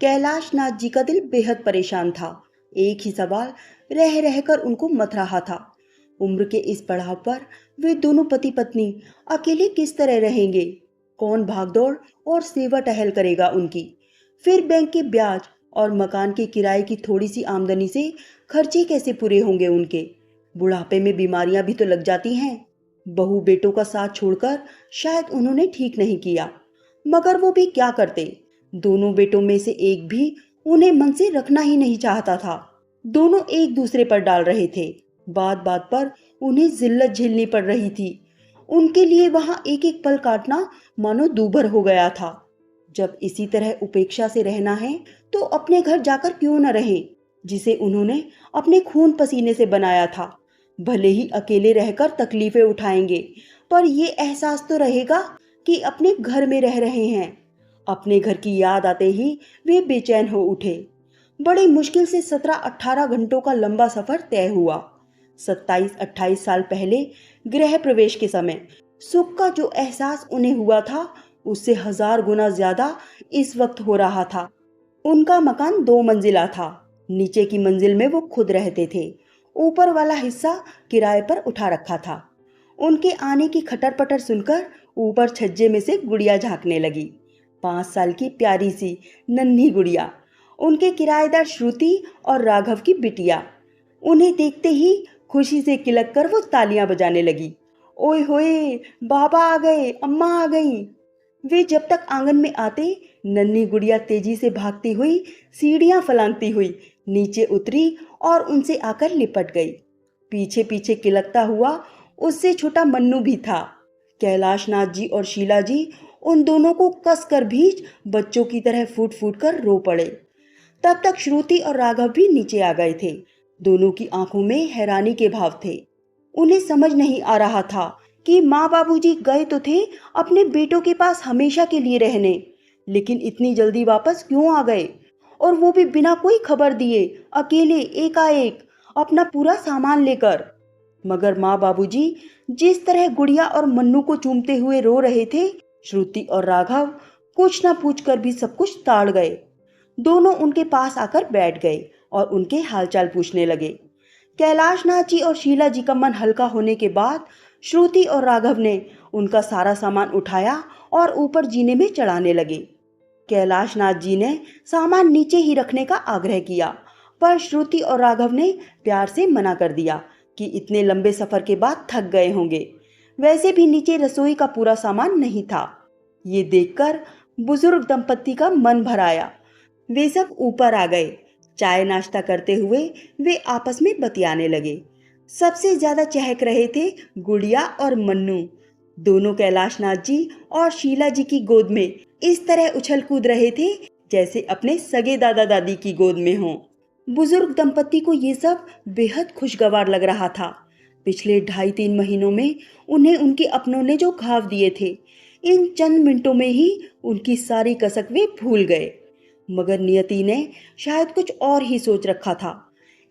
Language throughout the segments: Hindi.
कैलाश नाथ जी का दिल बेहद परेशान था। एक ही सवाल रह रहकर उनको मथ रहा था। उम्र के इस पड़ाव पर वे दोनों पति पत्नी अकेले किस तरह रहेंगे? कौन भागदौड़ और सेवा टहल करेगा उनकी? फिर बैंक के ब्याज और मकान के किराए की थोड़ी सी आमदनी से खर्चे कैसे पूरे होंगे उनके? बुढ़ापे में बीमारियां भी तो लग जाती हैं। बहू बेटों का साथ छोड़कर शायद उन्होंने ठीक नहीं किया, मगर वो भी क्या करते? दोनों बेटों में से एक भी उन्हें मन से रखना ही नहीं चाहता था। दोनों एक दूसरे पर डाल रहे थे। बात बात पर उन्हें जिल्लत झेलनी पड़ रही थी। उनके लिए वहां एक एक पल काटना मानो दूभर हो गया था। जब इसी तरह उपेक्षा से रहना है तो अपने घर जाकर क्यों न रहें, जिसे उन्होंने अपने खून पसीने से बनाया था। भले ही अकेले रहकर तकलीफें उठाएंगे, पर ये एहसास तो रहेगा कि अपने घर में रह रहे हैं। अपने घर की याद आते ही वे बेचैन हो उठे। बड़ी मुश्किल से 17-18 घंटों का लंबा सफर तय हुआ। 27-28 साल पहले गृह प्रवेश के समय सुख का जो एहसास उन्हें हुआ था, उससे 1000 गुना ज्यादा इस वक्त हो रहा था। उनका मकान 2 मंजिला था। नीचे की मंजिल में वो खुद रहते थे। ऊपर वाला हिस्सा किराए पर उठा रखा था। उनके आने की खटर पटर सुनकर ऊपर छज्जे में से गुड़िया झांकने लगी। 5 साल की प्यारी सी नन्ही गुड़िया, उनके किराएदार श्रुति और राघव की बिटिया। उन्हें देखते ही खुशी से किलक कर वो तालियां बजाने लगी। ओए होए, बाबा आ गए, अम्मा आ गई। वे जब तक आंगन में आते, नन्ही गुड़िया तेजी से भागती हुई सीढ़ियां फलांगती हुई नीचे उतरी और उनसे आकर लिपट गई। पीछे पीछे किलकता हुआ उससे छोटा मन्नू भी था। कैलाश नाथ जी और शीला जी उन दोनों को कस कर भीज बच्चों की तरह फूट फूट कर रो पड़े। तब तक श्रुति और राघव भी नीचे आ गए थे। दोनों की आंखों में हैरानी के भाव थे। उन्हें समझ नहीं आ रहा था कि माँ बाबूजी गए तो थे अपने बेटों के पास हमेशा के लिए रहने, लेकिन इतनी जल्दी वापस क्यों आ गए? और वो भी बिना कोई खबर दिए, अकेले एकाएक, अपना पूरा सामान लेकर। मगर माँ बाबूजी जिस तरह गुड़िया और मन्नू को चूमते हुए रो रहे थे, श्रुति और राघव कुछ न पूछकर भी सब कुछ ताड़ गए। दोनों उनके पास आकर बैठ गए और उनके हालचाल पूछने लगे। कैलाश नाथ जी और शीला जी का मन हल्का होने के बाद श्रुति और राघव ने उनका सारा सामान उठाया और ऊपर जीने में चढ़ाने लगे। कैलाश नाथ जी ने सामान नीचे ही रखने का आग्रह किया, पर श्रुति और राघव ने प्यार से मना कर दिया कि इतने लंबे सफर के बाद थक गए होंगे। वैसे भी नीचे रसोई का पूरा सामान नहीं था। ये देखकर बुजुर्ग दंपत्ति का मन भर आया। वे सब ऊपर आ गए। चाय नाश्ता करते हुए वे आपस में बतियाने लगे। सबसे ज्यादा चहक रहे थे गुड़िया और मन्नू। दोनों कैलाश नाथ जी और शीला जी की गोद में इस तरह उछल कूद रहे थे जैसे अपने सगे दादा दादी की गोद में हों। बुजुर्ग दंपत्ति को ये सब बेहद खुशगवार लग रहा था। पिछले 2.5-3 महीनों में उन्हें उनके अपनों ने जो घाव दिए थे, इन चंद मिनटों में ही उनकी सारी कसक वे भूल गए। मगर नियति ने शायद कुछ और ही सोच रखा था।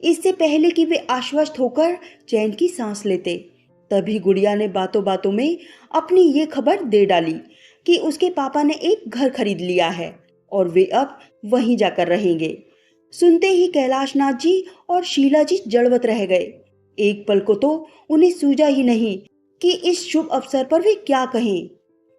इससे पहले कि वे आश्वस्त होकर चैन की सांस लेते, तभी गुड़िया ने बातों बातों में अपनी ये खबर दे डाली कि उसके पापा ने एक घर खरीद लिया है और वे अब वहीं जाकर रहेंगे। सुनते ही कैलाश नाथ जी और शीला जी जड़वत रह गए। एक पल को तो उन्हें सूझा ही नहीं कि इस शुभ अवसर पर वे क्या कहें।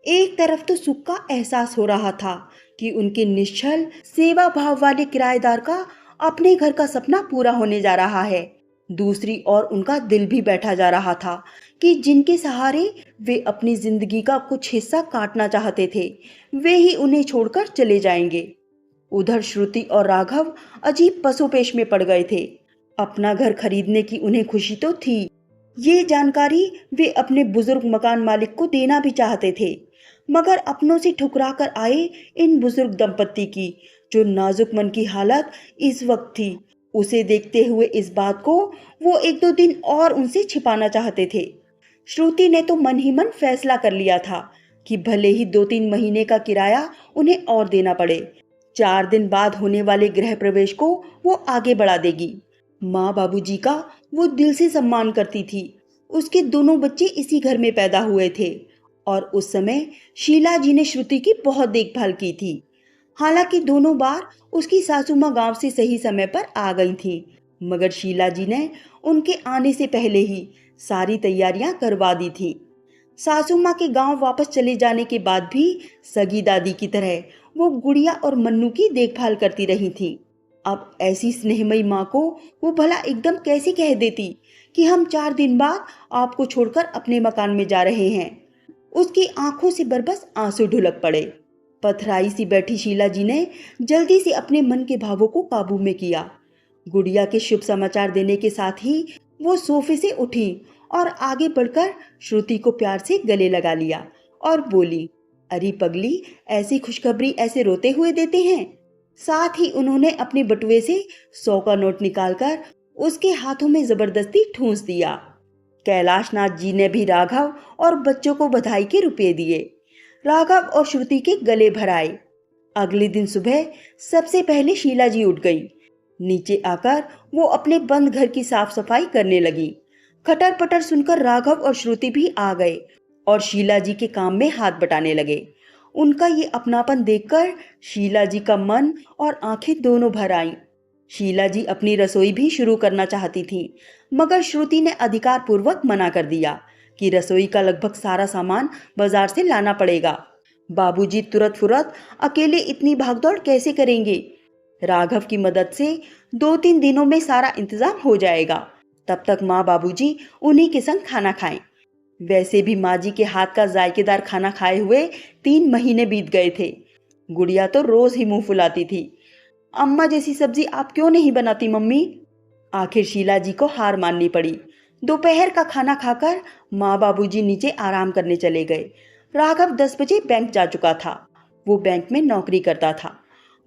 एक तरफ तो सुख का एहसास हो रहा था कि उनके निश्चल सेवा भाव वाले किराएदार का अपने घर का सपना पूरा होने जा रहा है। दूसरी ओर उनका दिल भी बैठा जा रहा था कि जिनके सहारे वे अपनी जिंदगी का कुछ हिस्सा काटना चाहते थे, वे ही उन्हें छोड़कर चले जाएंगे। उधर श्रुति और राघव अजीब पसोपेश में पड़ गए थे। अपना घर खरीदने की उन्हें खुशी तो थी। ये जानकारी वे अपने बुजुर्ग मकान मालिक को देना भी चाहते थे, मगर अपनों से ठुकरा कर आए इन बुजुर्ग दंपत्ति की जो नाजुक मन की हालत इस वक्त थी, उसे देखते हुए इस बात को वो 1-2 दिन और उनसे छिपाना चाहते थे। श्रुति ने तो मन ही मन फैसला कर लिया था कि भले ही 2-3 महीने का किराया उन्हें और देना पड़े, 4 दिन बाद होने वाले गृह प्रवेश को वो आगे बढ़ा देगी। माँ बाबूजी का वो दिल से सम्मान करती थी। उसके दोनों बच्चे इसी घर में पैदा हुए थे और उस समय शीला जी ने श्रुति की बहुत देखभाल की थी। हालांकि दोनों बार उसकी सासू माँ गांव से सही समय पर आ गई थी, मगर शीला जी ने उनके आने से पहले ही सारी तैयारियां करवा दी थी। सासू माँ के गांव वापस चले जाने के बाद भी सगी दादी की तरह वो गुड़िया और मन्नू की देखभाल करती रही थी। अब ऐसी स्नेहमयी माँ को वो भला एकदम कैसे कह देती कि हम 4 दिन बाद आपको छोड़कर अपने मकान में जा रहे हैं। उसकी आंखों से बरबस आंसू ढुलक पड़े। पथराई सी बैठी शीला जी ने जल्दी से अपने मन के भावों को काबू में किया। गुड़िया के शुभ समाचार देने के साथ ही वो सोफे से उठी और आगे बढ़कर श्रुति को प्यार से गले लगा लिया और बोली, अरे पगली, ऐसी खुशखबरी ऐसे रोते हुए देते हैं। साथ ही उन्होंने अपने बटुए से 100 का नोट निकालकर उसके हाथों में जबरदस्ती ठूंस दिया। कैलाशनाथ जी ने भी राघव और बच्चों को बधाई के रुपए दिए। राघव और श्रुति के गले भराए। अगले दिन सुबह सबसे पहले शीला जी उठ गई। नीचे आकर वो अपने बंद घर की साफ सफाई करने लगी। खटर पटर सुनकर राघव और श्रुति भी आ गए और शीला जी के काम में हाथ बटाने लगे। उनका ये अपनापन देखकर शीला जी का मन और आंखें दोनों भर आईं। शीला जी अपनी रसोई भी शुरू करना चाहती थी, मगर श्रुति ने अधिकार पूर्वक मना कर दिया कि रसोई का लगभग सारा सामान बाजार से लाना पड़ेगा। बाबूजी तुरंत फुरत अकेले इतनी भागदौड़ कैसे करेंगे। राघव की मदद से 2-3 दिनों में सारा इंतजाम हो जाएगा। तब तक माँ बाबूजी उन्हीं के संग खाना खाएं। वैसे भी माँ जी के हाथ का जायकेदार खाना खाए हुए 3 महीने बीत गए थे। गुड़िया तो रोज ही मुंह फुलाती थी, अम्मा जैसी सब्जी आप क्यों नहीं बनाती मम्मी। आखिर शीला जी को हार माननी पड़ी। दोपहर का खाना खाकर माँ बाबूजी नीचे आराम करने चले गए। राघव 10 बजे बैंक जा चुका था। वो बैंक में नौकरी करता था।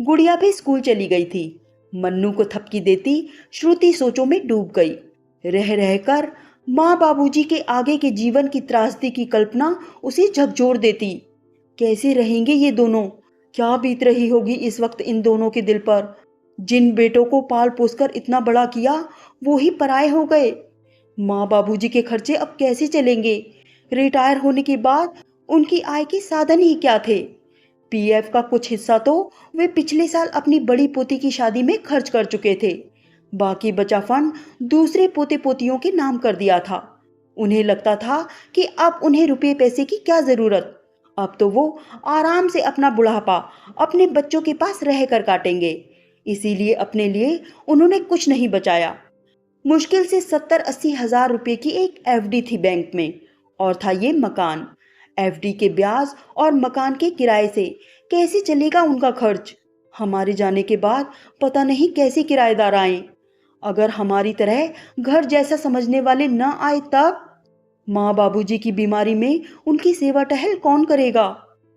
गुड़िया भी स्कूल चली गई थी। मन्नू को थपकी देती श्रुति सोचों में डूब गई। रह रहकर माँ बाबूजी के आगे के जीवन की त्रासदी की कल्पना उसे झकझोर देती। कैसे रहेंगे ये दोनों, क्या बीत रही होगी इस वक्त इन दोनों के दिल पर। जिन बेटों को पाल पोसकर इतना बड़ा किया वो ही पराये हो गए। माँ बाबूजी के खर्चे अब कैसे चलेंगे। रिटायर होने के बाद उनकी आय के साधन ही क्या थे। पीएफ का कुछ हिस्सा तो वे पिछले साल अपनी बड़ी पोती की शादी में खर्च कर चुके थे। बाकी बचा फंड दूसरे पोते पोतियों के नाम कर दिया था। उन्हें लगता था कि अब उन्हें रुपए पैसे की क्या जरूरत। अब तो वो आराम से अपना बुढ़ापा अपने बच्चों के पास रहकर काटेंगे। इसीलिए अपने लिए उन्होंने कुछ नहीं बचाया। मुश्किल से 70-80 हजार रुपए की एक एफडी थी बैंक में, और था ये मकान। एफडी के ब्याज और मकान के किराए से कैसे चलेगा उनका खर्च। हमारे जाने के बाद पता नहीं कैसे किराएदार आए। अगर हमारी तरह घर जैसा समझने वाले न आए तब। माँ बाबूजी की बीमारी में उनकी सेवा टहल कौन करेगा।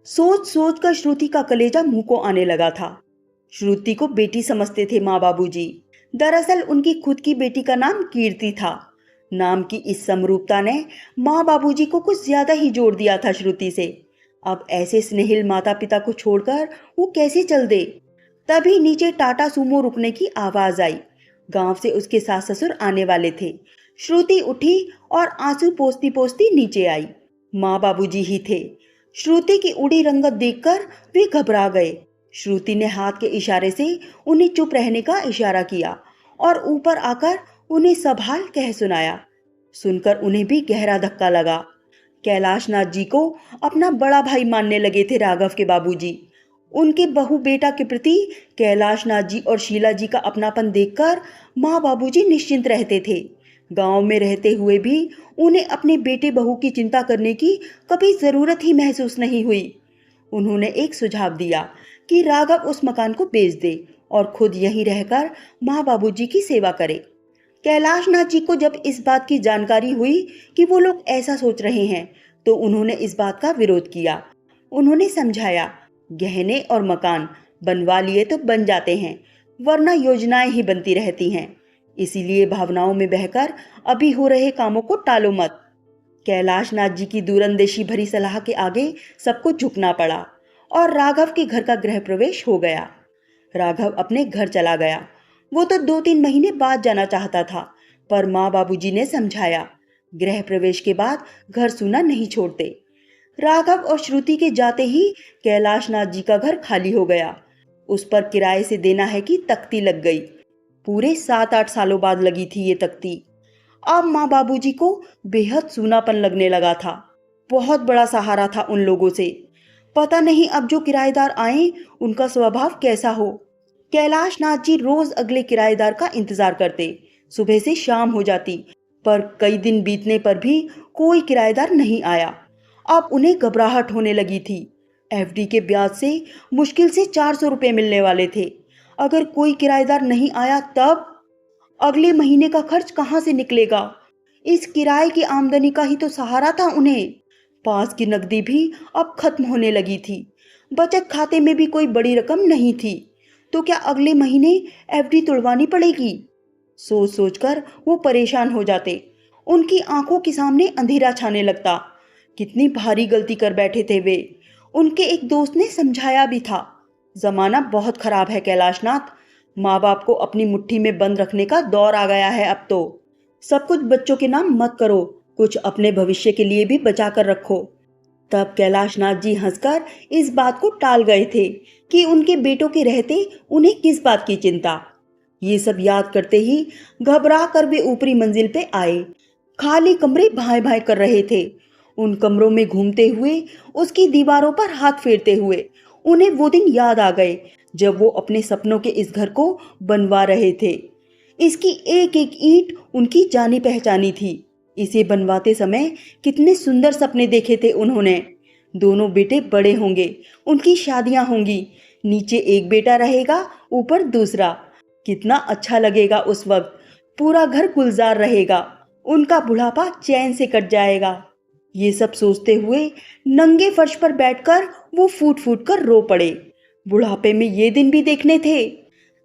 सोच सोच कर श्रुति का कलेजा मुंह को आने लगा था। श्रुति को बेटी समझते थे माँ बाबूजी। दरअसल उनकी खुद की बेटी का नाम कीर्ति था। नाम की इस समरूपता ने माँ बाबूजी को कुछ ज्यादा ही जोड़ दिया था श्रुति से। अब ऐसे स्नेहिल माता पिता को छोड़कर वो कैसे चल दे। तभी नीचे टाटा सूमो रुकने की आवाज आई। गांव से उसके सास ससुर आने वाले थे। श्रुति उठी और आंसू पोंछती पोंछती नीचे आई। माँ बाबूजी ही थे। श्रुति की उड़ी रंगत देखकर वे घबरा गए। श्रुति ने हाथ के इशारे से उन्हें चुप रहने का इशारा किया और ऊपर आकर उन्हें सब हाल कह सुनाया। सुनकर उन्हें भी गहरा धक्का लगा। कैलाशनाथ जी को अपना बड़ा भाई मानने लगे थे राघव के बाबूजी। उनके बहू बेटा के प्रति कैलाशनाथ जी और शीला जी का अपनापन देखकर माँ बाबूजी निश्चिंत रहते थे। गांव में रहते हुए भी उन्हें अपने बेटे बहू की चिंता करने की कभी जरूरत ही महसूस नहीं हुई। उन्होंने एक सुझाव दिया कि राघव उस मकान को बेच दे और खुद यहीं रहकर माँ बाबूजी की सेवा करे। कैलाशनाथ जी को जब इस बात की जानकारी हुई कि वो लोग ऐसा सोच रहे हैं तो उन्होंने इस बात का विरोध किया। उन्होंने समझाया, गहने और मकान बनवा लिए तो बन जाते हैं, वरना योजनाएं ही बनती रहती हैं। इसीलिए भावनाओं में बहकर अभी हो रहे कामों को टालो मत। कैलाशनाथ जी की दूरंदेशी भरी सलाह के आगे सबको झुकना पड़ा और राघव के घर का गृह प्रवेश हो गया। राघव अपने घर चला गया। वो तो 2-3 महीने बाद जाना चाहता था, पर माँ बाबूजी ने समझाया, गृह प्रवेश के बाद घर सूना नहीं छोड़ते। राघव और श्रुति के जाते ही कैलाशनाथ जी का घर खाली हो गया। उस पर किराए से देना है कि तख्ती लग गई। पूरे 7-8 सालों बाद लगी थी ये तख्ती। अब माँ बाबूजी को बेहद सूनापन लगने लगा था। बहुत बड़ा सहारा था उन लोगों से। पता नहीं अब जो किराएदार आए उनका स्वभाव कैसा हो। कैलाश नाथ जी रोज अगले किराएदार का इंतजार करते। सुबह से शाम हो जाती, पर कई दिन बीतने पर भी कोई किराएदार नहीं आया। अब उन्हें घबराहट होने लगी थी। एफडी के ब्याज से मुश्किल से 400 रुपये मिलने वाले थे। अगर कोई किराएदार नहीं आया तब अगले महीने का खर्च कहाँ से निकलेगा। इस किराए की आमदनी का ही तो सहारा था उन्हें। पास की नकदी भी अब खत्म होने लगी थी। बचत खाते में भी कोई बड़ी रकम नहीं थी। तो क्या अगले महीने एफडी तुड़वानी पड़ेगी। सोच सोचकर वो परेशान हो जाते। उनकी आंखों के सामने अंधेरा छाने लगता। कितनी भारी गलती कर बैठे थे वे। उनके एक दोस्त ने समझाया भी था, जमाना बहुत खराब है कैलाशनाथ। माँ बाप को अपनी मुट्ठी में बंद रखने का दौर आ गया है अब तो। सब कुछ बच्चों के नाम मत करो, कुछ अपने भविष्य के लिए भी बचा कर रखो। तब कैलाशनाथ जी हंसकर इस बात को टाल गए थे कि उनके बेटों के रहते उन्हें किस बात की चिंता। ये सब याद करते ही घबरा कर वे ऊपरी मंजिल पे आए। खाली कमरे भाए भाए कर रहे थे। उन कमरों में घूमते हुए, उसकी दीवारों पर हाथ फेरते हुए उन्हें वो दिन याद आ गए जब वो अपने सपनों के इस घर को बनवा रहे थे। इसकी एक एक ईंट उनकी जानी पहचानी थी। इसे बनवाते समय कितने सुंदर सपने देखे थे उन्होंने। दोनों बेटे बड़े होंगे, उनकी शादियां होंगी, नीचे एक बेटा रहेगा, ऊपर दूसरा। कितना अच्छा लगेगा उस वक्त। पूरा घर गुलजार रहेगा। उनका बुढ़ापा चैन से कट जाएगा। ये सब सोचते हुए नंगे फर्श पर बैठकर वो फूट फूट कर रो पड़े। बुढ़ापे में ये दिन भी देखने थे।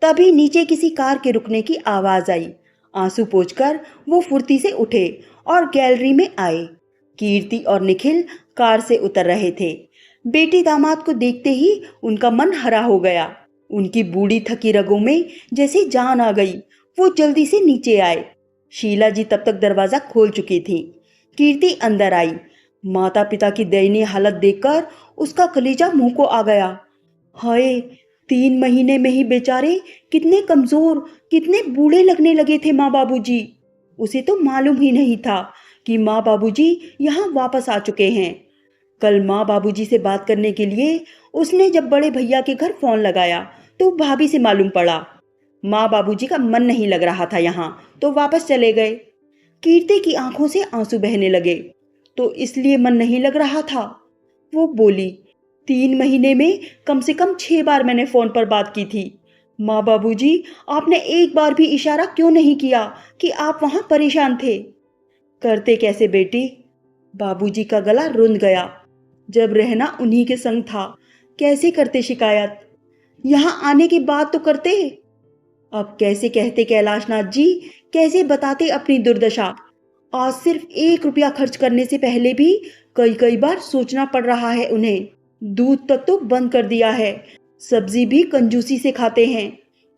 तभी नीचे किसी कार के रुकने की आवाज आई। आंसू पोंछकर वो फुर्ती से उठे और गैलरी में आए। कीर्ति और निखिल कार से उतर रहे थे। बेटी दामाद को देखते ही उनका मन हरा हो गया। उनकी बूढ़ी थकी रगों में जैसे जान आ गई। वो जल्दी से नीचे आए। शीला जी तब तक दरवाजा खोल चुकी थी। कीर्ति अंदर आई। माता पिता की दयनीय हालत देखकर उसका कलेजा मुंह को आ गया। हाय, 3 महीने में ही बेचारे कितने कमजोर, कितने बूढ़े लगने लगे थे माँ बाबूजी। उसे तो मालूम ही नहीं था कि माँ बाबूजी यहाँ वापस आ चुके हैं। कल माँ बाबूजी से बात करने के लिए उसने जब बड़े भैया के घर फोन लगाया तो भाभी से मालूम पड़ा माँ बाबूजी का मन नहीं लग रहा था यहाँ, तो वापस चले गए। कीर्ति की आंखों से आंसू बहने लगे। तो इसलिए मन नहीं लग रहा था। वो बोली, 3 महीने में कम से कम 6 बार मैंने फोन पर बात की थी। माँ बाबूजी, आपने एक बार भी इशारा क्यों नहीं किया कि आप वहां परेशान थे। करते कैसे बेटी। बाबूजी का गला रुंध गया। जब रहना उन्हीं के संग था, कैसे करते शिकायत। यहाँ आने के बाद तो करते। अब कैसे कहते कैलाशनाथ जी, कैसे बताते अपनी दुर्दशा। आज सिर्फ 1 रुपया खर्च करने से पहले भी कई कई बार सोचना पड़ रहा है उन्हें। दूध तक तो बंद कर दिया है, सब्जी भी कंजूसी से खाते हैं।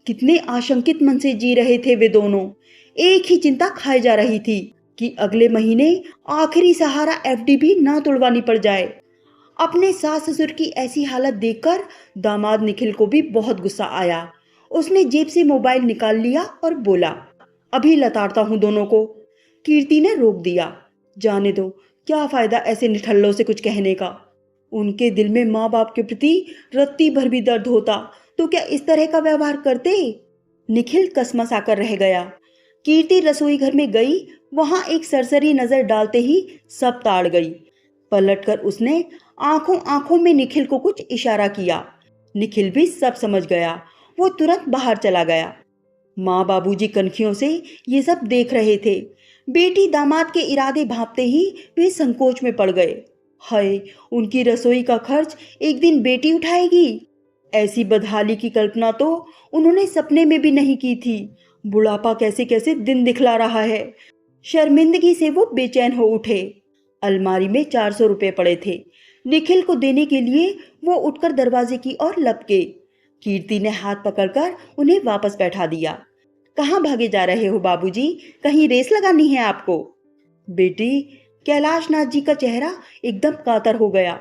कितने आशंकित मन से जी रहे थे वे दोनों। एक ही चिंता खाए जा रही थी कि अगले महीने आखिरी सहारा एफडी भी ना तोड़वानी पड़ जाए। अपने सास ससुर की ऐसी हालत देखकर दामाद निखिल को भी बहुत गुस्सा आया। उसने जेब से मोबाइल निकाल लिया और बोला, अभी लताड़ता हूं दोनों को। कीर्ति ने रोक दिया। जाने दो, क्या फायदा ऐसे निठल्लों से कुछ कहने का। उनके दिल में माँ बाप के प्रति रत्ती भर भी दर्द होता तो क्या इस तरह का व्यवहार करते। निखिल कसमसा कर रह गया। कीर्ति रसोई घर में गई। वहां एक सरसरी नजर डालते ही सब ताड़ गई। पलटकर उसने आंखों आंखों में निखिल को कुछ इशारा किया। निखिल भी सब समझ गया। वो तुरंत बाहर चला गया। माँ बाबूजी कनखियों से ये सब देख रहे थे। बेटी दामाद के इरादे भांपते ही वे संकोच में पड़ गए। हाय, उनकी रसोई का खर्च एक दिन बेटी उठाएगी। ऐसी बदहाली की कल्पना तो उन्होंने सपने में भी नहीं की थी। बुढ़ापा कैसे कैसे दिन दिखला रहा है। शर्मिंदगी से वो बेचैन हो उठे। अलमारी में 400 रुपये पड़े थे। निखिल को देने के लिए वो उठकर दरवाजे की ओर लपके। कीर्ति ने हाथ पकड़कर उन्हें वापस बैठा दिया। कहाँ भागे जा रहे हो बाबूजी, कहीं रेस लगानी है आपको। बेटी, कैलाशनाथ जी का चेहरा एकदम कातर हो गया।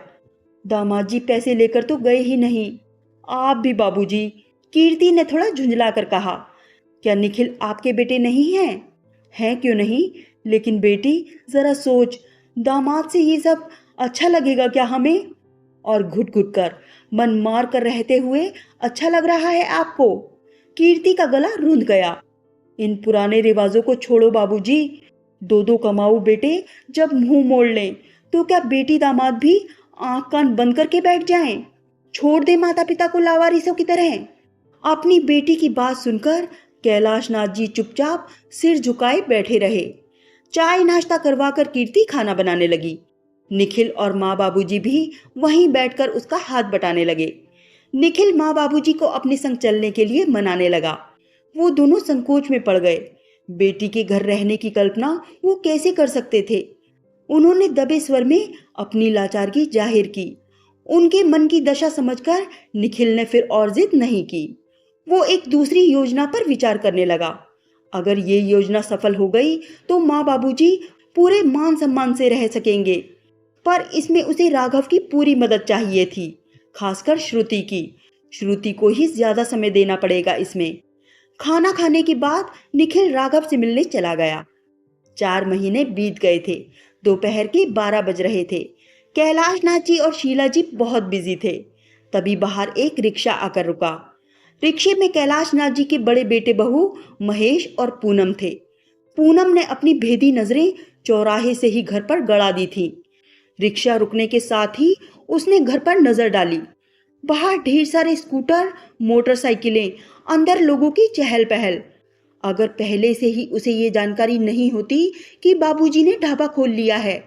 दामाद जी पैसे लेकर तो गए ही नहीं। आप भी बाबूजी, कीर्ति ने थोड़ा झुंझलाकर कहा। क्या निखिल आपके बेटे नहीं हैं? हैं क्यों नहीं, लेकिन बेटी जरा सोच, दामाद से ये सब अच्छा लगेगा क्या हमें? और घुट घुट कर मन मार कर रहते हुए अच्छा लग रहा है आपको? कीर्ति का गला रुंध गया। इन पुराने रिवाजों को छोड़ो बाबूजी। दो दो कमाऊ बेटे जब मुंह मोड़ लें तो क्या बेटी दामाद भी आंख कान बंद करके बैठ जाएं? छोड़ दे माता पिता को लावारिसों की तरह। अपनी बेटी की बात सुनकर कैलाश नाथ जी चुपचाप सिर झुकाए बैठे रहे। चाय नाश्ता करवाकर कीर्ति खाना बनाने लगी। निखिल और माँ बाबूजी भी वहीं बैठकर उसका हाथ बटाने लगे। निखिल माँ बाबूजी को अपने संग चलने के लिए मनाने लगा। वो दोनों संकोच में पड़ गए। बेटी के घर रहने की कल्पना वो कैसे कर सकते थे? उन्होंने दबे स्वर में अपनी लाचारगी जाहिर की। उनके मन की दशा समझकर निखिल ने फिर और जिद नहीं की। वो एक दूसरी योजना पर विचार करने लगा। अगर ये योजना सफल हो गई तो माँ बाबूजी पूरे मान सम्मान से रह सकेंगे, पर इसमें उसे राघव की पूरी मदद चाहिए थी, खासकर श्रुति की। श्रुति को ही ज्यादा समय देना पड़ेगा इसमें। खाना खाने के बाद निखिल राघव से मिलने चला गया। 4 महीने बीत गए थे। दोपहर के 12 बज रहे थे। कैलाश नाथ जी और शीला जी बहुत बिजी थे। तभी बाहर एक रिक्शा आकर रुका। रिक्शे में कैलाश नाथ जी के बड़े बेटे बहू महेश और पूनम थे। पूनम ने अपनी भेदी नजरें चौराहे से ही घर पर गड़ा दी थी। रिक्शा रुकने के साथ ही उसने घर पर नजर डाली। बाहर ढेर सारे स्कूटर, मोटरसाइकिलें, अंदर लोगों की चहल पहल। अगर पहले से ही उसे ये जानकारी नहीं होती कि बाबूजी ने ढाबा खोल लिया है,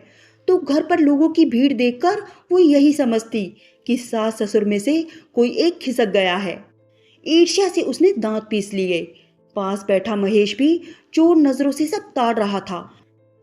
तो घर पर लोगों की भीड़ देखकर वो यही समझती कि सास ससुर में से कोई एक खिसक गया है। ईर्ष्या से उसने दांत पीस लिए। पास बैठा महेश भी चोर नजरों से सब ताड़ रहा था।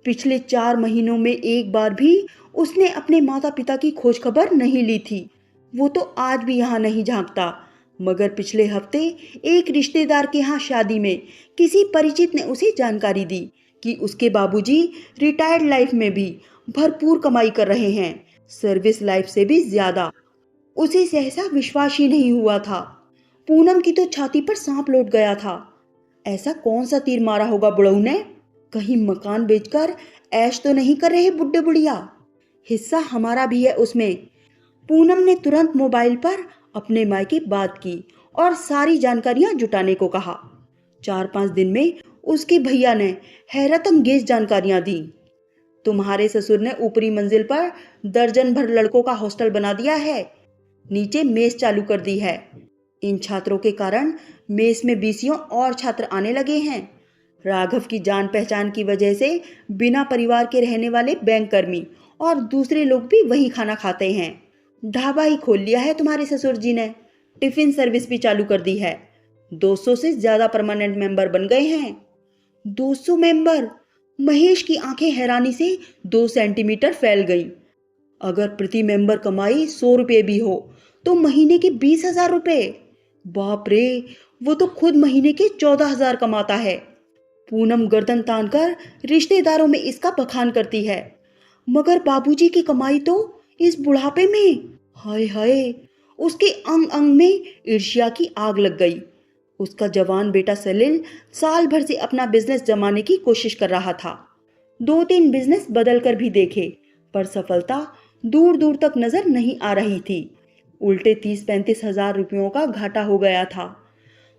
पिछले 4 महीनों में एक बार भी उसने अपने माता पिता की खोज खबर नहीं ली थी। वो तो आज भी यहाँ नहीं झांकता, मगर पिछले हफ्ते एक रिश्तेदार के यहाँ शादी में किसी परिचित ने उसे जानकारी दी कि उसके बाबूजी रिटायर्ड लाइफ में भी भरपूर कमाई कर रहे हैं, सर्विस लाइफ से भी ज्यादा। उसे सहसा विश्वास ही नहीं हुआ था। पूनम की तो छाती पर सांप लौट गया था। ऐसा कौन सा तीर मारा होगा बुढ़ऊ ने? कहीं मकान बेचकर ऐश तो नहीं कर रहे बुड्ढे बुढ़िया? हिस्सा हमारा भी है उसमें। पूनम ने तुरंत मोबाइल पर अपने मायके बात की और सारी जानकारियां जुटाने को कहा। 4-5 दिन में उसके भैया ने हैरत अंगेज जानकारियां दी। तुम्हारे ससुर ने ऊपरी मंजिल पर दर्जन भर लड़कों का हॉस्टल बना दिया है, नीचे मेस चालू कर दी है। इन छात्रों के कारण मेस में बीसियों और छात्र आने लगे हैं। राघव की जान पहचान की वजह से बिना परिवार के रहने वाले बैंक कर्मी और दूसरे लोग भी वही खाना खाते हैं। ढाबा ही खोल लिया है तुम्हारे ससुर जी ने। टिफिन सर्विस भी चालू कर दी है। 200 से ज्यादा परमानेंट मेंबर बन गए हैं। 200 मेंबर? महेश की आंखें हैरानी से 2 सेंटीमीटर फैल गईं। अगर प्रति मेंबर कमाई 100 रुपये भी हो तो महीने के 20,000 रुपये। बाप रे, वो तो खुद महीने के 14,000 कमाता है। पूनम गर्दन तानकर रिश्तेदारों में इसका बखान करती है, मगर बाबूजी की कमाई तो इस बुढ़ापे में। हाय हाय, उसके अंग अंग में ईर्ष्या की आग लग गई। उसका जवान बेटा सलील साल भर से अपना बिजनेस जमाने की कोशिश कर रहा था। 2-3 बिजनेस बदल कर भी देखे, पर सफलता दूर दूर तक नजर नहीं आ रही थी। उल्टे 30-35 हजार रुपयों का घाटा हो गया था।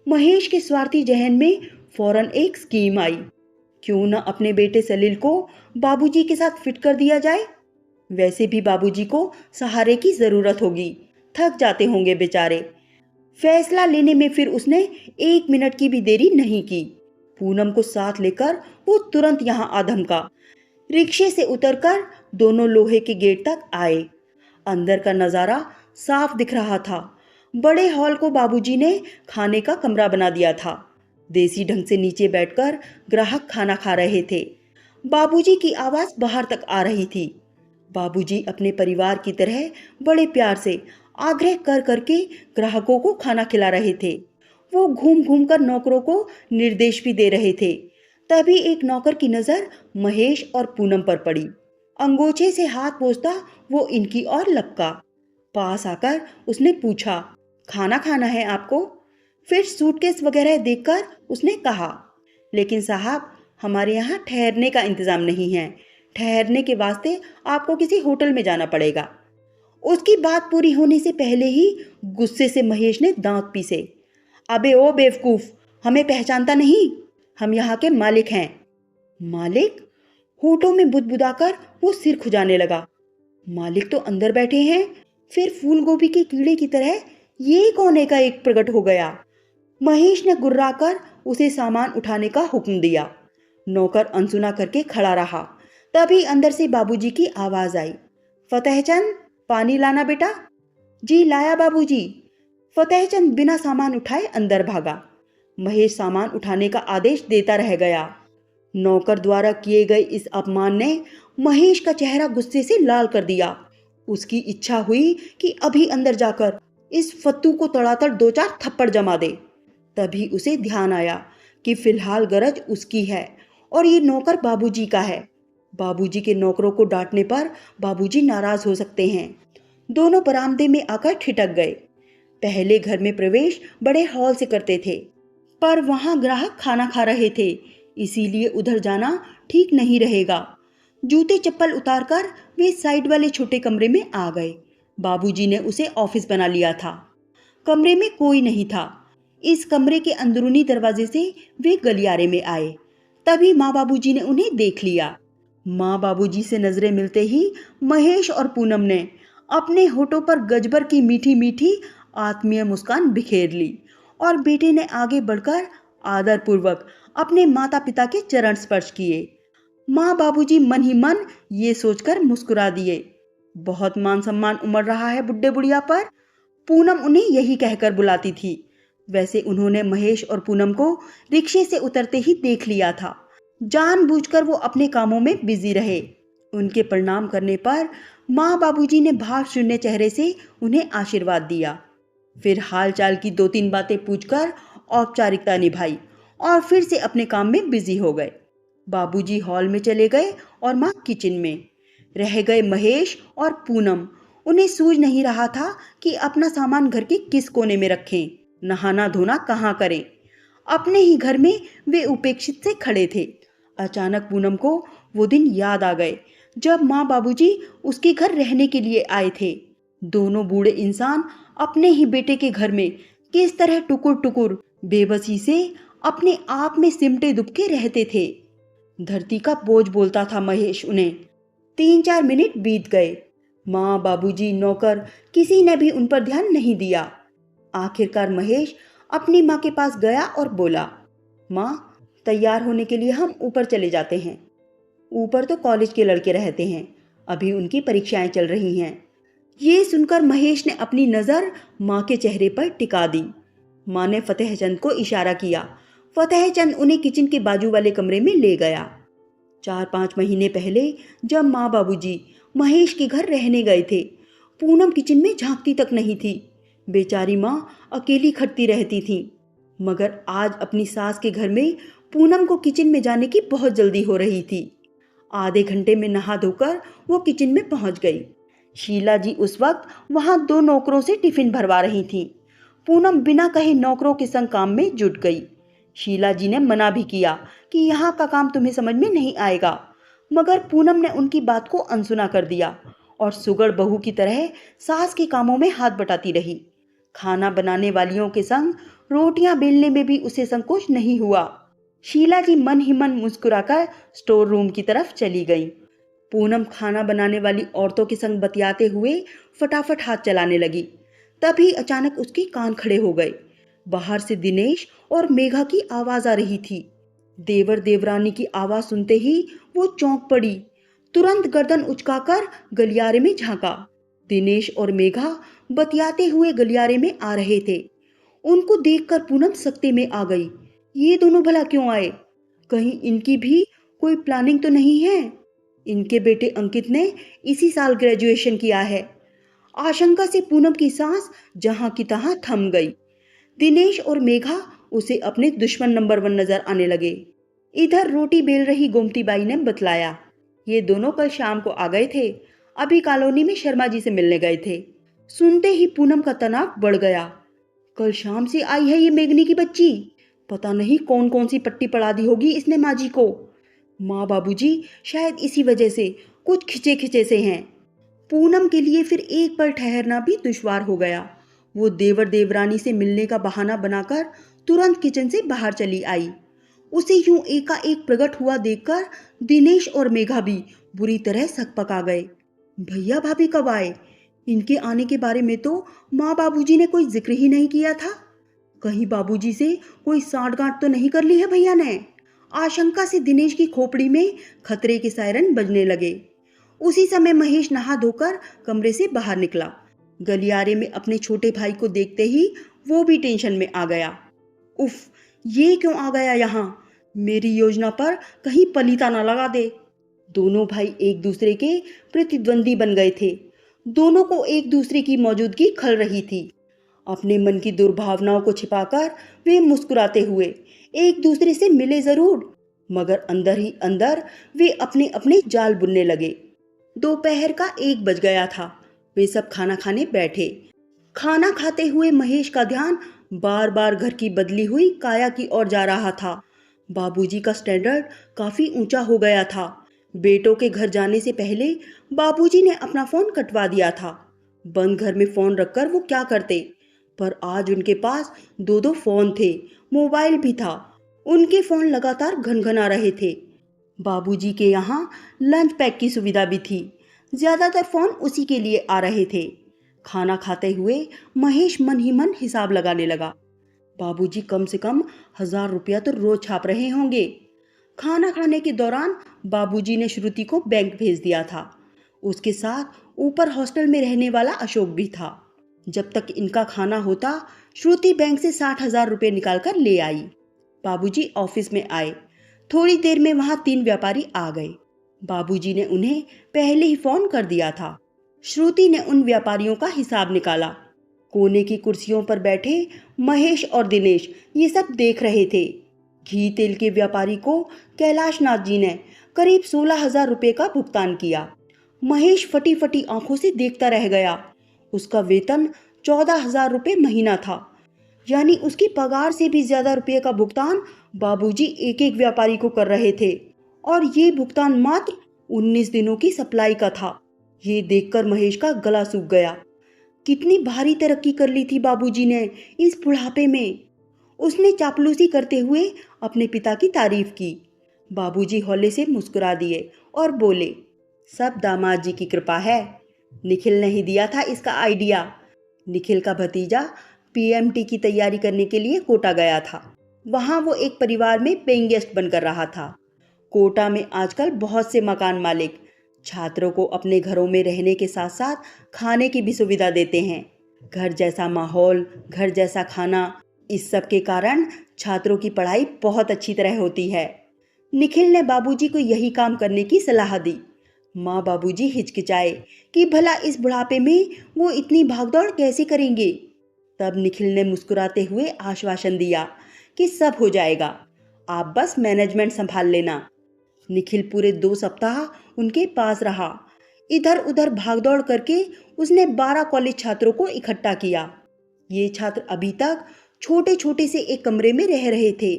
महेश के स्वार्थी जहन में फौरन एक स्कीम आई। क्यों न अपने बेटे सलील को बाबूजी के साथ फिट कर दिया जाए। वैसे भी बाबूजी को सहारे की जरूरत होगी, थक जाते होंगे बेचारे। फैसला लेने में फिर उसने 1 मिनट की भी देरी नहीं की। पूनम को साथ लेकर वो तुरंत यहाँ आ धमका। रिक्शे से उतरकर दोनों लोहे के गेट तक आए। अंदर का नजारा साफ दिख रहा था। बड़े हॉल को बाबूजी ने खाने का कमरा बना दिया था। देसी ढंग से नीचे बैठकर ग्राहक खाना खा रहे थे। बाबूजी की आवाज बाहर तक आ रही थी। बाबूजी अपने परिवार की तरह बड़े प्यार से आग्रह कर करके ग्राहकों को खाना खिला रहे थे। वो घूम घूम कर नौकरों को निर्देश भी दे रहे थे। तभी एक नौकर की नजर महेश और पूनम पर पड़ी। अंगोछे से हाथ पोंछता वो इनकी ओर लपका। पास आकर उसने पूछा, खाना खाना है आपको? फिर सूटकेस वगैरह देखकर उसने कहा, लेकिन साहब हमारे यहाँ ठहरने का इंतज़ाम नहीं है। ठहरने के वास्ते आपको किसी होटल में जाना पड़ेगा। उसकी बात पूरी होने से पहले ही गुस्से से महेश ने दांत पीसे। अबे ओ बेवकूफ़, हमें पहचानता नहीं? हम यहाँ के मालिक हैं। मालिक? होठों में बुदबुदाकर वो सिर खुजाने लगा। मालिक तो अंदर बैठे हैं, फिर फूल गोभी के कीड़े की तरह ये कौन एकाएक प्रकट हो गया? महेश ने गुर्राकर उसे सामान उठाने का हुक्म दिया। नौकर अनसुना करके खड़ा रहा। तभी अंदर से बाबूजी की आवाज आई, फतेहचंद, पानी लाना बेटा। जी लाया बाबूजी। फतेहचंद बिना सामान उठाए अंदर भागा। महेश सामान उठाने का आदेश देता रह गया। नौकर द्वारा किए गए इस अपमान ने महेश का चेहरा गुस्से से लाल कर दिया। उसकी इच्छा हुई कि अभी अंदर जाकर इस फत्तू को तड़ातड़ दो चार थप्पड़ जमा दे। तभी उसे ध्यान आया कि फिलहाल गरज उसकी है और ये नौकर बाबूजी का है। बाबूजी के नौकरों को डांटने पर बाबूजी नाराज हो सकते हैं। दोनों बरामदे में आकर ठिठक गए। पहले घर में प्रवेश बड़े हौल से करते थे, पर वहां ग्राहक खाना खा रहे थे, इसीलिए उधर जाना ठीक नहीं रहेगा। जूते चप्पल उतारकर वे साइड वाले छोटे कमरे में आ गए। बाबूजी ने उसे ऑफिस बना लिया था। कमरे में कोई नहीं था। इस कमरे के अंदरूनी दरवाजे से वे गलियारे में आए। तभी माँ बाबूजी ने उन्हें देख लिया। माँ बाबूजी से नजरें मिलते ही महेश और पूनम ने अपने होठों पर गजबर की मीठी मीठी आत्मीय मुस्कान बिखेर ली और बेटे ने आगे बढ़कर आदरपूर्वक अपने माता पिता के चरण स्पर्श किए। माँ बाबूजी मन ही मन ये सोचकर मुस्कुरा दिए, बहुत मान सम्मान उमड़ रहा है बुड्ढे बुढ़िया पर। पूनम उन्हें यही कहकर बुलाती थी। वैसे उन्होंने महेश और पूनम को रिक्शे से उतरते ही देख लिया था। जानबूझकर वो अपने कामों में बिजी रहे। उनके प्रणाम करने पर माँ बाबूजी ने भाव शून्य चेहरे से उन्हें आशीर्वाद दिया। फिर हाल चाल की दो तीन बातें पूछकर औपचारिकता निभाई और फिर से अपने काम में बिजी हो गए। बाबूजी हॉल में चले गए और माँ किचन में। रह गए महेश और पूनम। उन्हें सूझ नहीं रहा था कि अपना सामान घर के किस कोने में रखें, नहाना धोना कहाँ करें। अपने ही घर में वे उपेक्षित से खड़े थे। अचानक पूनम को वो दिन याद आ गए जब माँ बाबूजी उसके घर रहने के लिए आए थे। दोनों बूढ़े इंसान अपने ही बेटे के घर में किस तरह टुकुर टुकुर बेबसी से अपने आप में सिमटे दुबके रहते थे। धरती का बोझ बोलता था महेश उन्हें। 3-4 मिनट बीत गए। माँ बाबूजी नौकर किसी ने भी उन पर ध्यान नहीं दिया। आखिरकार महेश अपनी माँ के पास गया और बोला, माँ तैयार होने के लिए हम ऊपर चले जाते हैं। ऊपर तो कॉलेज के लड़के रहते हैं, अभी उनकी परीक्षाएं चल रही हैं। ये सुनकर महेश ने अपनी नज़र माँ के चेहरे पर टिका दी। माँ ने फतेहचंद को इशारा किया। फतेहचंद उन्हें किचन के बाजू वाले कमरे में ले गया। 4-5 महीने पहले जब माँ बाबूजी महेश के घर रहने गए थे, पूनम किचन में झांकती तक नहीं थी। बेचारी माँ अकेली खटती रहती थी। मगर आज अपनी सास के घर में पूनम को किचन में जाने की बहुत जल्दी हो रही थी। आधे घंटे में नहा धोकर वो किचन में पहुंच गई। शीला जी उस वक्त वहां 2 नौकरों से टिफिन भरवा रही थी। पूनम बिना कहे नौकरों के संग काम में जुट गई। शीला जी ने मना भी किया कि यहाँ का काम तुम्हें समझ में नहीं आएगा, मगर पूनम ने उनकी बात को अनसुना कर दिया और सुगड़ बहू की तरह सास के कामों में हाथ बटाती रही। खाना बनाने वालियों के संग रोटियां बेलने में भी उसे संकोच नहीं हुआ। शीला जी मन ही मन मुस्कुराकर स्टोर रूम की तरफ चली गई। पूनम खाना बनाने वाली औरतों के संग बतियाते हुए फटाफट हाथ चलाने लगी। तभी अचानक उसके कान खड़े हो गए। बाहर से दिनेश और मेघा की आवाज आ रही थी। देवर देवरानी की आवाज सुनते ही वो चौंक पड़ी। तुरंत गर्दन उचकाकर गलियारे में झांका। दिनेश और मेघा बतियाते हुए गलियारे में आ रहे थे। उनको देखकर पूनम सकते में आ गई। ये दोनों भला क्यों आए? कहीं इनकी भी कोई प्लानिंग तो नहीं है? इनके बेटे अंकित ने इसी साल ग्रेजुएशन किया है। आशंका से पूनम की सांस जहां की तहां थम गई। दिनेश और मेघा उसे अपने दुश्मन नंबर 1 नजर आने लगे। इधर रोटी बेल रही गोमती बाई ने बतलाया, ये दोनों कल शाम को आ गए थे, अभी कॉलोनी में शर्मा जी से मिलने गए थे। सुनते ही पूनम का तनाव बढ़ गया। कल शाम से आई है ये मेघनी की बच्ची, पता नहीं कौन कौन सी पट्टी पड़ा दी होगी इसने माँ जी को। माँ बाबूजी शायद इसी वजह से कुछ खिंचे खिंचे से हैं। पूनम के लिए फिर एक पल ठहरना भी दुश्वार हो गया। वो देवर देवरानी से मिलने का बहाना बनाकर तुरंत किचन से बाहर चली आई। उसे यूं एकाएक प्रकट हुआ देखकर दिनेश और मेघा भी बुरी तरह सकपका गए। भैया भाभी कब आए? इनके आने के बारे में तो माँ बाबूजी ने कोई जिक्र ही नहीं किया था। कहीं बाबूजी से कोई सांठगांठ तो नहीं कर ली है भैया ने? आशंका से दिनेश की खोपड़ी में खतरे के सायरन बजने लगे। उसी समय महेश नहा धोकर कमरे से बाहर निकला। गलियारे में अपने छोटे भाई को देखते ही वो भी टेंशन में आ गया। उफ, ये क्यों आ गया यहाँ? मेरी योजना पर कहीं पलीता ना लगा दे। दोनों भाई एक दूसरे के प्रतिद्वंदी बन गए थे। दोनों को एक दूसरे की मौजूदगी खल रही थी। अपने मन की दुर्भावनाओं को छिपाकर वे मुस्कुराते हुए एक दूसरे से मिले जरूर, मगर अंदर ही अंदर वे अपने अपने जाल बुनने लगे। दोपहर का 1 बज गया था। वे सब खाना खाने बैठे। खाना खाते हुए महेश का ध्यान बार बार घर की बदली हुई काया की ओर जा रहा था। बाबूजी का स्टैंडर्ड काफी ऊंचा हो गया था। बेटों के घर जाने से पहले बाबूजी ने अपना फोन कटवा दिया था। बंद घर में फोन रखकर वो क्या करते, पर आज उनके पास 2-2 फोन थे, मोबाइल भी था। उनके फोन लगातार घनघना रहे थे। बाबूजी के यहाँ लंच पैक की सुविधा भी थी। ज्यादातर फोन उसी के लिए आ रहे थे। खाना खाते हुए महेश मन ही मन हिसाब लगाने लगा। बाबूजी कम से कम 1000 रुपया तो रोज छाप रहे होंगे। खाना खाने के दौरान बाबूजी ने श्रुति को बैंक भेज दिया था। उसके साथ ऊपर हॉस्टल में रहने वाला अशोक भी था। जब तक इनका खाना होता, श्रुति बैंक से 60,000 रुपये निकाल कर ले आई। बाबूजी ऑफिस में आए। थोड़ी देर में वहां 3 व्यापारी आ गए। बाबूजी ने उन्हें पहले ही फोन कर दिया था। श्रुति ने उन व्यापारियों का हिसाब निकाला। कोने की कुर्सियों पर बैठे महेश और दिनेश ये सब देख रहे थे। घी तेल के व्यापारी को कैलाश नाथ जी ने करीब 16,000 रुपये का भुगतान किया। महेश फटी फटी आंखों से देखता रह गया। उसका वेतन 14,000 रुपये महीना था, यानी उसकी पगार से भी ज्यादा रुपये का भुगतान बाबूजी एक एक व्यापारी को कर रहे थे, और ये भुगतान मात्र 19 दिनों की सप्लाई का था। ये देखकर महेश का गला सूख गया। कितनी भारी तरक्की कर ली थी बाबूजी ने इस बुढ़ापे में। उसने चापलूसी करते हुए अपने पिता की तारीफ की। बाबूजी हौले से मुस्कुरा दिए और बोले, सब दामाद जी की कृपा है। निखिल ने ही दिया था इसका आइडिया। निखिल का भतीजा पीएमटी की तैयारी करने के लिए कोटा गया था। वहां वो एक परिवार में पेइंग गेस्ट बनकर रहा था। कोटा में आजकल बहुत से मकान मालिक छात्रों को अपने घरों में रहने के साथ साथ खाने की भी सुविधा देते हैं। घर जैसा माहौल, घर जैसा खाना, इस सब के कारण छात्रों की पढ़ाई बहुत अच्छी तरह होती है। निखिल ने बाबूजी को यही काम करने की सलाह दी। माँ बाबूजी हिचकिचाए कि भला इस बुढ़ापे में वो इतनी भागदौड़ कैसे करेंगे। तब निखिल ने मुस्कुराते हुए आश्वासन दिया कि सब हो जाएगा, आप बस मैनेजमेंट संभाल लेना। निखिल पूरे 2 सप्ताह उनके पास रहा। इधर उधर भागदौड़ करके उसने 12 कॉलेज छात्रों को इकट्ठा किया। ये छात्र अभी तक छोटे छोटे से एक कमरे में रह रहे थे।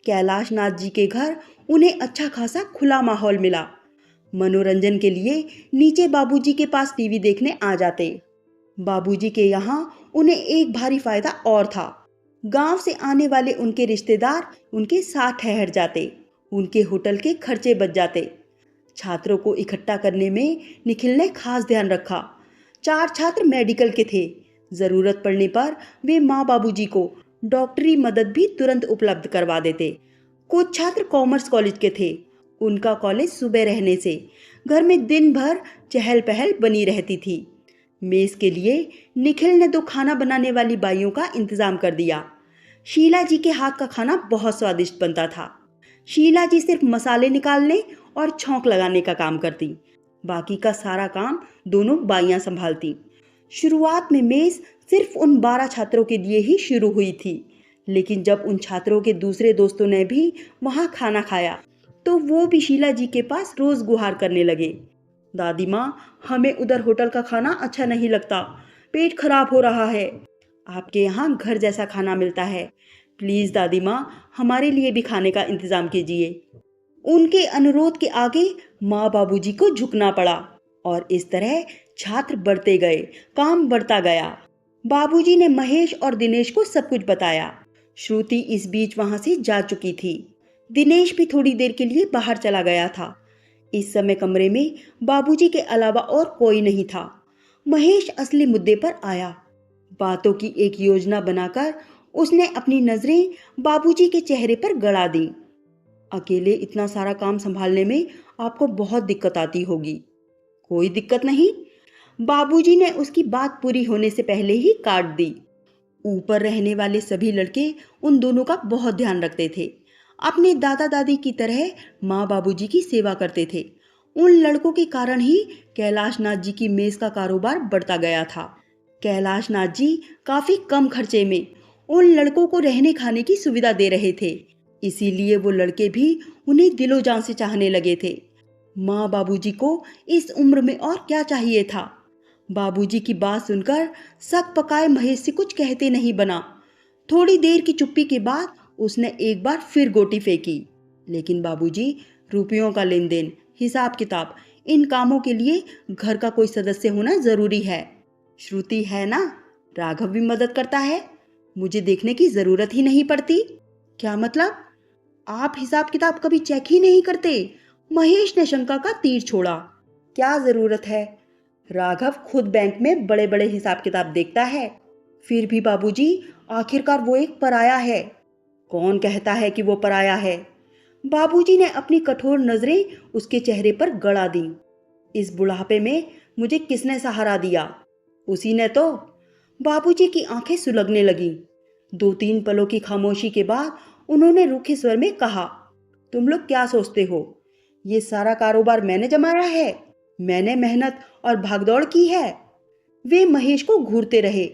कैलाश नाथ जी के घर उन्हें अच्छा खासा खुला माहौल मिला। मनोरंजन के लिए नीचे बाबूजी के पास टीवी देखने आ जाते। बाबूजी के यहाँ उन्हें एक भारी फायदा और था। गांव से आने वाले उनके रिश्तेदार उनके साथ ठहर जाते। उनके होटल के खर्चे बच जाते। छात्रों को इकट्ठा करने में निखिल ने खास ध्यान रखा। 4 छात्र मेडिकल के थे। जरूरत पड़ने पर वे माँ बाबूजी को डॉक्टरी मदद भी तुरंत उपलब्ध करवा देते। कुछ छात्र कॉमर्स कॉलेज के थे। उनका कॉलेज सुबह रहने से घर में दिन भर चहल पहल बनी रहती थी। मेस के लिए निखिल ने 2 खाना बनाने वाली बाइयों का इंतजाम कर दिया। शीला जी के हाथ का खाना बहुत स्वादिष्ट बनता था। शीला जी सिर्फ मसाले निकालने और छौंक लगाने का काम करती। बाकी का सारा काम दोनों बाइयां संभालती। शुरुआत में मेस सिर्फ उन 12 छात्रों के लिए ही शुरू हुई थी, लेकिन जब उन छात्रों के दूसरे दोस्तों ने भी वहां खाना खाया तो वो भी शीला जी के पास रोज गुहार करने लगे। दादी माँ, हमें उधर होटल का खाना अच्छा नहीं लगता, पेट खराब हो रहा है। आपके यहाँ घर जैसा खाना मिलता है। प्लीज़ दादी माँ, हमारे लिए भी खाने का इंतज़ाम कीजिए। उनके अनुरोध के आगे माँ बाबूजी को झुकना पड़ा और इस तरह छात्र बढ़ते गए, काम बढ़ता गया। बाबूजी ने महेश और दिनेश को सब कुछ बताया। श्रुति इस बीच वहां से जा चुकी थी। दिनेश भी थोड़ी देर के लिए बाहर चला गया था। इस समय कमरे में बाबूजी के अलावा और कोई नहीं था। महेश असली मुद्दे पर आया। बातों की एक योजना बनाकर उसने अपनी नजरें बाबूजी के चेहरे पर गड़ा दी। अकेले इतना सारा काम संभालने में आपको बहुत दिक्कत आती होगी। कोई दिक्कत नहीं, बाबूजी ने उसकी बात पूरी होने से पहले ही काट दी। ऊपर रहने वाले सभी लड़के उन दोनों का बहुत ध्यान रखते थे। अपने दादा दादी की तरह माँ बाबूजी की सेवा करते थे। उन लड़कों के कारण ही कैलाश नाथ जी की मेज का कारोबार बढ़ता गया था। कैलाश नाथ जी काफी कम खर्चे में उन लड़कों को रहने खाने की सुविधा दे रहे थे। इसीलिए वो लड़के भी उन्हें दिलो जान से चाहने लगे थे। माँ बाबूजी को इस उम्र में और क्या चाहिए था। बाबूजी की बात सुनकर सक पकाए महेश से कुछ कहते नहीं बना। थोड़ी देर की चुप्पी के बाद उसने एक बार फिर गोटी फेंकी। लेकिन बाबूजी, रुपयों का लेन देन, हिसाब किताब, इन कामों के लिए घर का कोई सदस्य होना जरूरी है। श्रुति है ना, राघव भी मदद करता है, मुझे देखने की जरूरत ही नहीं पड़ती। क्या मतलब? आप हिसाब किताब कभी चेक ही नहीं करते? महेश ने शंका का तीर छोड़ा। क्या जरूरत है? राघव खुद बैंक में बड़े बड़े हिसाब किताब देखता है। फिर भी बाबूजी, आखिरकार वो एक पराया है। कौन कहता है कि वो पराया है? बाबूजी ने अपनी कठोर नजरें उसके चेहरे पर गड़ा दी। इस बुढ़ापे में मुझे किसने सहारा दिया? उसी ने तो। बाबूजी की आंखें सुलगने लगीं। 2-3 पलों की खामोशी के बाद उन्होंने रूखे स्वर में कहा, तुम लोग क्या सोचते हो? ये सारा कारोबार मैंने जमाया है, मैंने मेहनत और भागदौड़ की है। वे महेश को घूरते रहे,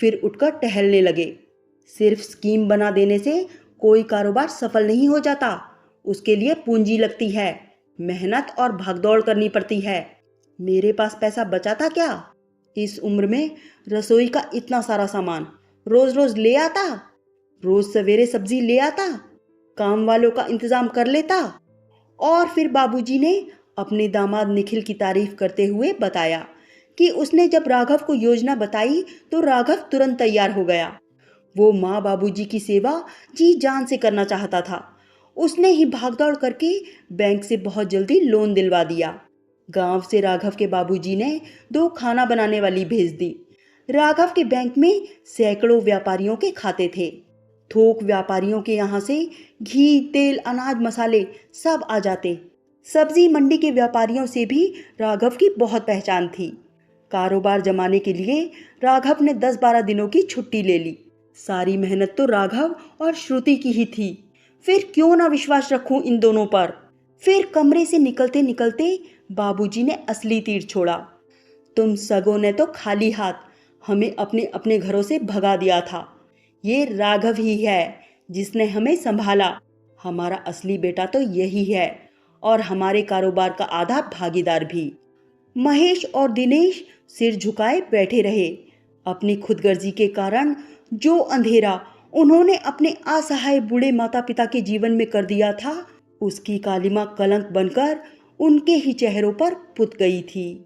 फिर उठकर टहलने लगे। सिर्फ स्कीम बना देने से कोई कारोबार सफल नहीं हो जाता। उसके लिए पूंजी लगती है, मेहनत और भागदौड़ करनी पड़ती है। मेरे पास पैसा बचा था क्या? इस उम्र में रसोई का इतना सारा सामान रोज रोज ले आता, रोज सवेरे सब्जी ले आता, काम वालों का इंतजाम कर लेता। और फिर बाबूजी ने अपने दामाद निखिल की तारीफ करते हुए बताया कि उसने जब राघव को योजना बताई तो राघव तुरंत तैयार हो गया। वो माँ बाबूजी की सेवा जी जान से करना चाहता था। उसने ही भागदौड़ करके बैंक से बहुत जल्दी लोन दिलवा दिया। गांव से राघव के बाबूजी ने 2 खाना बनाने वाली भेज दी। राघव के बैंक में सैकड़ों व्यापारियों के खाते थे। थोक व्यापारियों के यहाँ से घी, तेल, अनाज, मसाले सब आ जाते। सब्जी मंडी के व्यापारियों से भी राघव की बहुत पहचान थी। कारोबार जमाने के लिए राघव ने 10-12 दिनों की छुट्टी ले ली। सारी मेहनत तो राघव और श्रुति की ही थी। फिर क्यों ना विश्वास रखूं इन दोनों पर। फिर कमरे से निकलते निकलते बाबूजी ने असली तीर छोड़ा। तुम सगों ने तो खाली हाथ हमें अपने अपने घरों से भगा दिया था। ये राघव ही है जिसने हमें संभाला। हमारा असली बेटा तो यही है और हमारे कारोबार का आधा भागीदार भी। महेश और दिनेश सिर झुकाए बैठे रहे। अपनी खुदगर्जी के कारण जो अंधेरा उन्होंने अपने असहाय बूढ़े माता पिता के जीवन में कर दिया था, उसकी कालिमा कलंक बनकर उनके ही चेहरों पर पुत गई थी।